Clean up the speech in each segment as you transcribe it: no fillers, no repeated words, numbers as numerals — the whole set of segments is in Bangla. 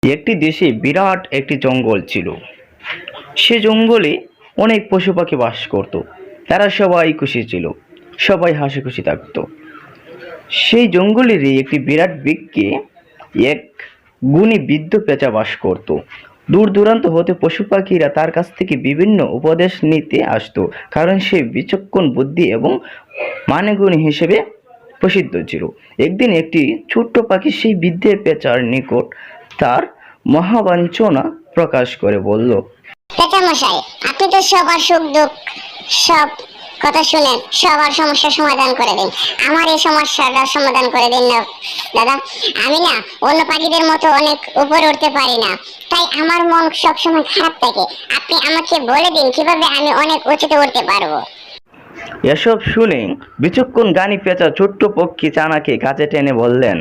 একটি দেশে বিরাট একটি জঙ্গল ছিল। সে জঙ্গলে অনেক পশু পাখি বাস করত। তারা সবাই খুশি ছিল, সবাই হাসি খুশি থাকত। সেই জঙ্গলেরই একটি বিরাট বৃক্ষে এক গুণী বৃদ্ধ পেঁচা বাস করত। দূর দূরান্ত হতে পশু পাখিরা তার কাছ থেকে বিভিন্ন উপদেশ নিতে আসতো, কারণ সে বিচক্ষণ বুদ্ধি এবং মানেগুণী হিসেবে প্রসিদ্ধ ছিল। একদিন একটি ছোট্ট পাখি সেই বৃদ্ধের পেঁচার নিকট তার মহাবাঞ্ছনা প্রকাশ করে বলল, পেঁচা মশাই, আপনি তো সবার সুখ দুঃখ সব কথা শুনেন, সবার সমস্যার সমাধান করে দিন। আমার এই সমস্যাটার সমাধান করে দিন না দাদা। আমি না অন্য পাখিদের মতো অনেক উপরে উঠতে পারি না, তাই আমার মন সবসময় খারাপ থাকে। আপনি আমাকে বলে দিন কিভাবে আমি অনেক উঁচুতে উঠতে পারবো। এসব শুনে বিচক্ষণ জ্ঞানী পেঁচা ছোট্ট পক্ষী চানাকে কাছে টেনে বললেন,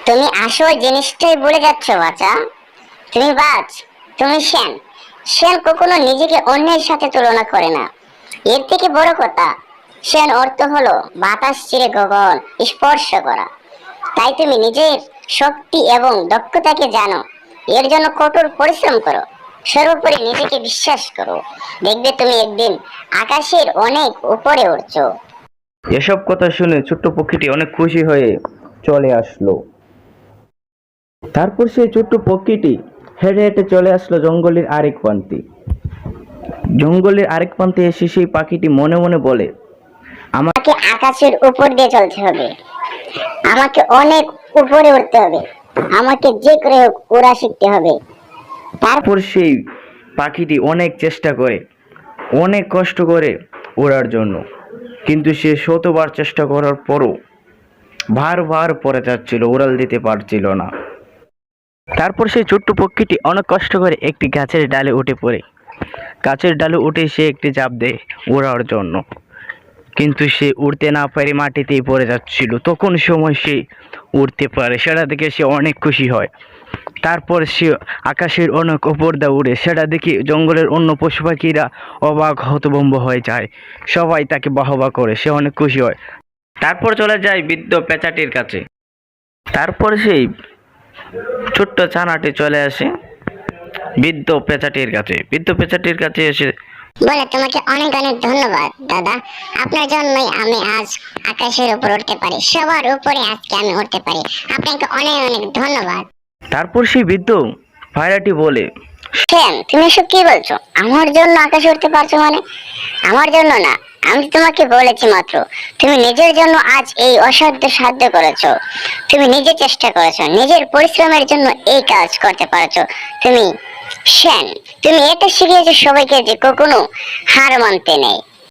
তুমি আসল জিনিসটাই ভুলে যাচ্ছ বাচ্চা। তুমি বাজ, তুমি শ্যান। শ্যান কখনো নিজেকে অন্যের সাথে তুলনা করে না। এর থেকে বড় কথা, শ্যান অর্থ হলো বাতাস চিরে গগন স্পর্শ করা। তাই তুমি নিজের শক্তি এবং দক্ষতাকে জানো, এর জন্য কঠোর পরিশ্রম করো, সর্বোপরি নিজেকে বিশ্বাস করো। দেখবে তুমি একদিন আকাশের অনেক উপরে উঠছো। এসব কথা শুনে ছোট্ট পক্ষীটি অনেক খুশি হয়ে চলে আসলো। তারপর সেই ছোট্ট পক্ষীটি হেঁটে হেঁটে চলে আসলো জঙ্গলের আরেক প্রান্তে। জঙ্গলের আরেক প্রান্তে এসে সেই পাখিটি মনে মনে বলে, আমাকে আকাশের উপর দিয়ে চলতে হবে, আমাকে অনেক উপরে উঠতে হবে, আমাকে যে করে হোক উড়া শিখতে হবে। তারপর সেই পাখিটি অনেক চেষ্টা করে, অনেক কষ্ট করে ওড়ার জন্য, কিন্তু সে শতবার চেষ্টা করার পরও বারবার পড়ে যাচ্ছিল, উড়াল দিতে পারছিল না। তারপর সেই ছোট্ট পক্ষীটি অনেক কষ্ট করে একটি গাছের ডালে উঠে পড়ে। গাছের ডালে উঠে সে একটি ঝাঁপ দেয় ওড়ার জন্য, কিন্তু সে উড়তে না পারে মাটিতেই পড়ে যাচ্ছিল। তখন সময় সে উড়তে পারে, সেটা দেখে সে অনেক খুশি হয়। তারপর সে আকাশের অনেক উপর দিয়ে উড়ে, সেটা দেখে জঙ্গলের অন্য পশু পাখিরা অবাক হতভম্ব হয়ে যায়। সবাই তাকে বাহবা করে, সে অনেক খুশি হয়। তারপর চলে যায় বৃদ্ধ পেঁচাটির কাছে। তারপর সেই ছোট্ট ছানাটি চলে আসে বৃদ্ধ পেঁচাটির কাছে। বৃদ্ধ পেঁচাটির কাছে এসে বলে, তোমাকে অনেক অনেক ধন্যবাদ দাদা। আপনার জন্যই আমি আজ আকাশের উপর উঠতে পারি, সবার উপরে আজকে আমি উঠতে পারি। আপনাকে অনেক অনেক ধন্যবাদ। তারপর সেই বৃদ্ধ পায়রাটি বলে, শ্যাম, তুমি এসব কি বলছো? আমার জন্য আকাশে উঠতে পারছো মানে? আমার জন্য না, আমি তোমাকে বলেছি মাত্র। তুমি নিজের জন্য আজ এই অসাধ্য সাধ্য করেছো। তুমি নিজে চেষ্টা করেছো, নিজের পরিশ্রমের জন্য এই কাজ করতে পারছো তুমি। শ্যাম, তুমি এটা শিখিয়েছো সবাইকে যে কখনো হার মানতে নেই।